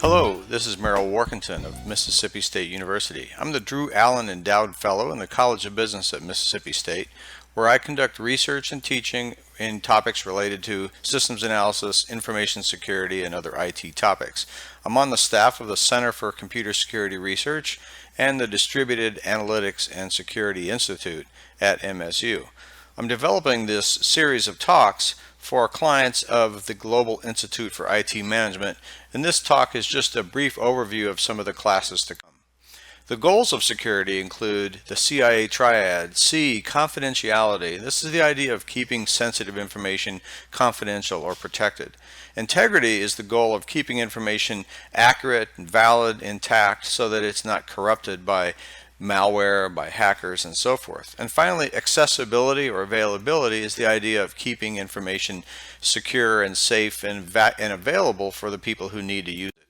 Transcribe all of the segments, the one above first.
Hello, this is Merrill of Mississippi State University. I'm the Drew Allen Endowed Fellow in the College of Business at Mississippi State, where I conduct research and teaching in topics related to systems analysis, information security, and other IT topics. I'm on the staff of the Center for Computer Security Research and the Distributed Analytics and Security Institute at MSU. I'm developing this series of talks for clients of the Global Institute for IT Management, and this talk is just a brief overview of some of the classes to come. The goals of security include the CIA triad. C, confidentiality. This is the idea of keeping sensitive information confidential or protected. Integrity is the goal of keeping information accurate, valid, intact, so that it's not corrupted by malware, by hackers, and so forth. And finally, accessibility or availability is the idea of keeping information secure and safe and available for the people who need to use it.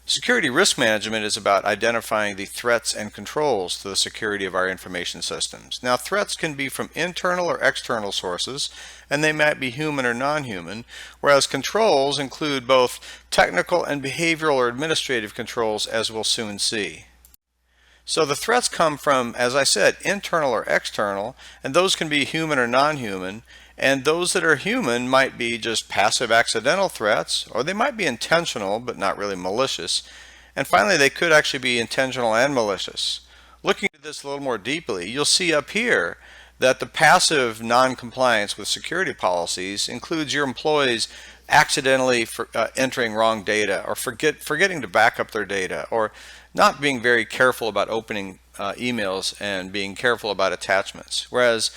Security risk management is about identifying the threats and controls to the security of our information systems. Now, threats can be from internal or external sources, and they might be human or non-human, whereas controls include both technical and behavioral or administrative controls, as we'll soon see. So the threats come from, as I said, internal or external, and those can be human or non-human, and those that are human might be just passive accidental threats, or they might be intentional but not really malicious, and finally they could actually be intentional and malicious. Looking at this a little more deeply, you'll see up here that the passive non-compliance with security policies includes your employees accidentally entering wrong data, or forgetting to back up their data, or not being very careful about opening emails and being careful about attachments. Whereas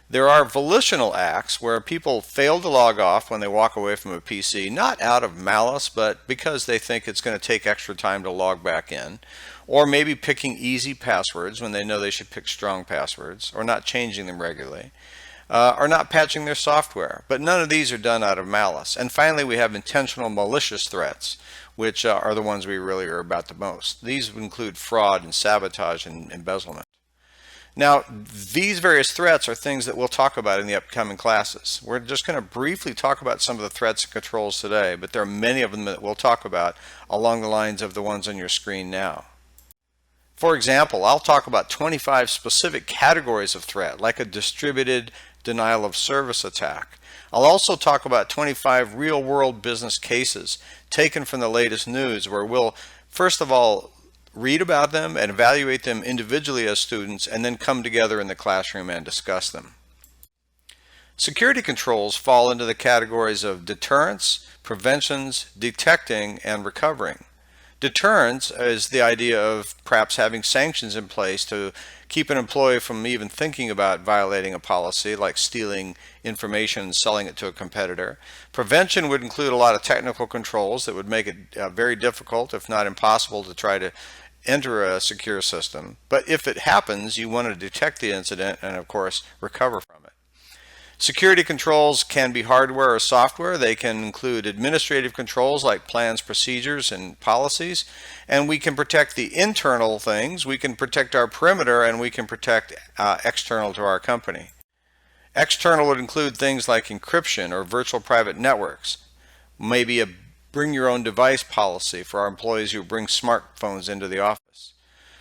there are volitional acts where people fail to log off when they walk away from a PC, not out of malice, but because they think it's going to take extra time to log back in, or maybe picking easy passwords when they know they should pick strong passwords, or not changing them regularly, or not patching their software. But none of these are done out of malice. And finally, we have intentional malicious threats, which are the ones we really are about the most. These would include fraud and sabotage and embezzlement. Now, these various threats are things that we'll talk about in the upcoming classes. We're just going to briefly talk about some of the threats and controls today, but there are many of them that we'll talk about along the lines of the ones on your screen now. For example, I'll talk about 25 specific categories of threat, like a distributed denial of service attack. I'll also talk about 25 real-world business cases taken from the latest news, where we'll first of all read about them and evaluate them individually as students, and then come together in the classroom and discuss them. Security controls fall into the categories of deterrence, preventions, detecting, and recovering. Deterrence is the idea of perhaps having sanctions in place to keep an employee from even thinking about violating a policy, like stealing information and selling it to a competitor. Prevention would include a lot of technical controls that would make it very difficult, if not impossible, to try to enter a secure system. But if it happens, you want to detect the incident and, of course, recover from it. Security controls can be hardware or software. They can include administrative controls like plans, procedures, and policies. And we can protect the internal things. We can protect our perimeter, and we can protect external to our company. External would include things like encryption or virtual private networks. Maybe a bring your own device policy for our employees who bring smartphones into the office.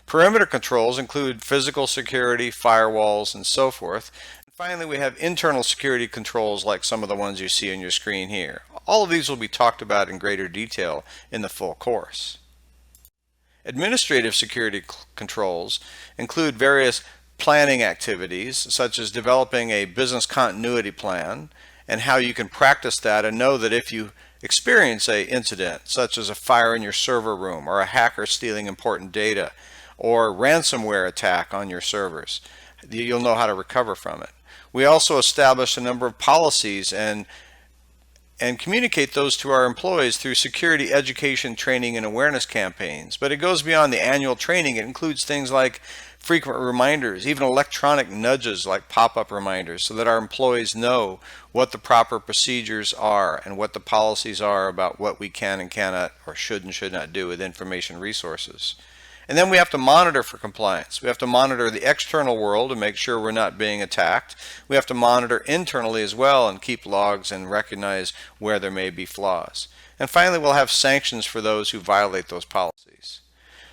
Perimeter controls include physical security, firewalls, and so forth. Finally, we have internal security controls like some of the ones you see on your screen here. All of these will be talked about in greater detail in the full course. Administrative security controls include various planning activities, such as developing a business continuity plan and how you can practice that and know that if you experience a incident such as a fire in your server room or a hacker stealing important data or ransomware attack on your servers, you'll know how to recover from it. We also established a number of policies and communicate those to our employees through security education, training, and awareness campaigns. But it goes beyond the annual training. It includes things like frequent reminders, even electronic nudges like pop-up reminders, so that our employees know what the proper procedures are and what the policies are about what we can and cannot or should and should not do with information resources. And then we have to monitor for compliance. We have to monitor the external world to make sure we're not being attacked. We have to monitor internally as well and keep logs and recognize where there may be flaws. And finally, we'll have sanctions for those who violate those policies.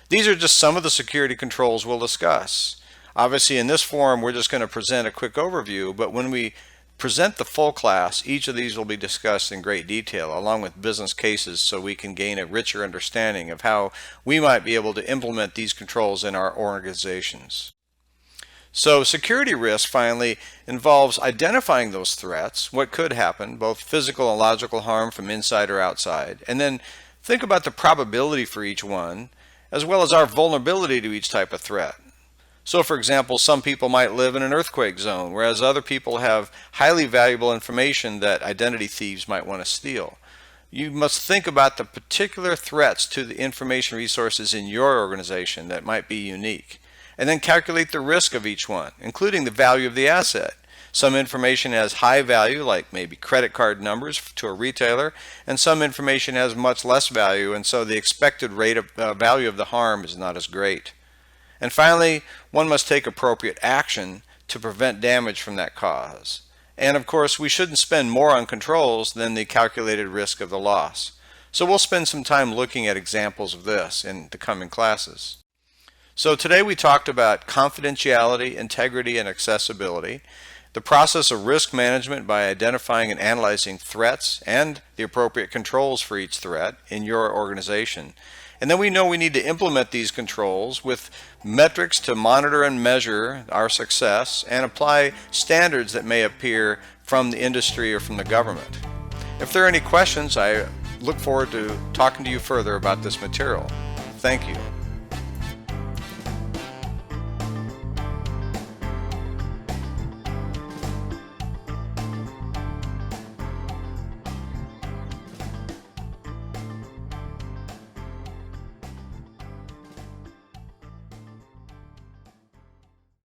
These are just some of the security controls we'll discuss. Obviously, in this forum, we're just going to present a quick overview, but when we present the full class, each of these will be discussed in great detail, along with business cases, so we can gain a richer understanding of how we might be able to implement these controls in our organizations. So security risk, finally, involves identifying those threats, what could happen, both physical and logical harm from inside or outside, and then think about the probability for each one, as well as our vulnerability to each type of threat. So, for example, some people might live in an earthquake zone, whereas other people have highly valuable information that identity thieves might want to steal. You must think about the particular threats to the information resources in your organization that might be unique, and then calculate the risk of each one, including the value of the asset. Some information has high value, like maybe credit card numbers to a retailer, and some information has much less value, and so the expected rate of value of the harm is not as great. And finally, one must take appropriate action to prevent damage from that cause. And of course, we shouldn't spend more on controls than the calculated risk of the loss. So we'll spend some time looking at examples of this in the coming classes. So today we talked about confidentiality, integrity, and accessibility, the process of risk management by identifying and analyzing threats and the appropriate controls for each threat in your organization. And then we know we need to implement these controls with metrics to monitor and measure our success and apply standards that may appear from the industry or from the government. If there are any questions, I look forward to talking to you further about this material. Thank you.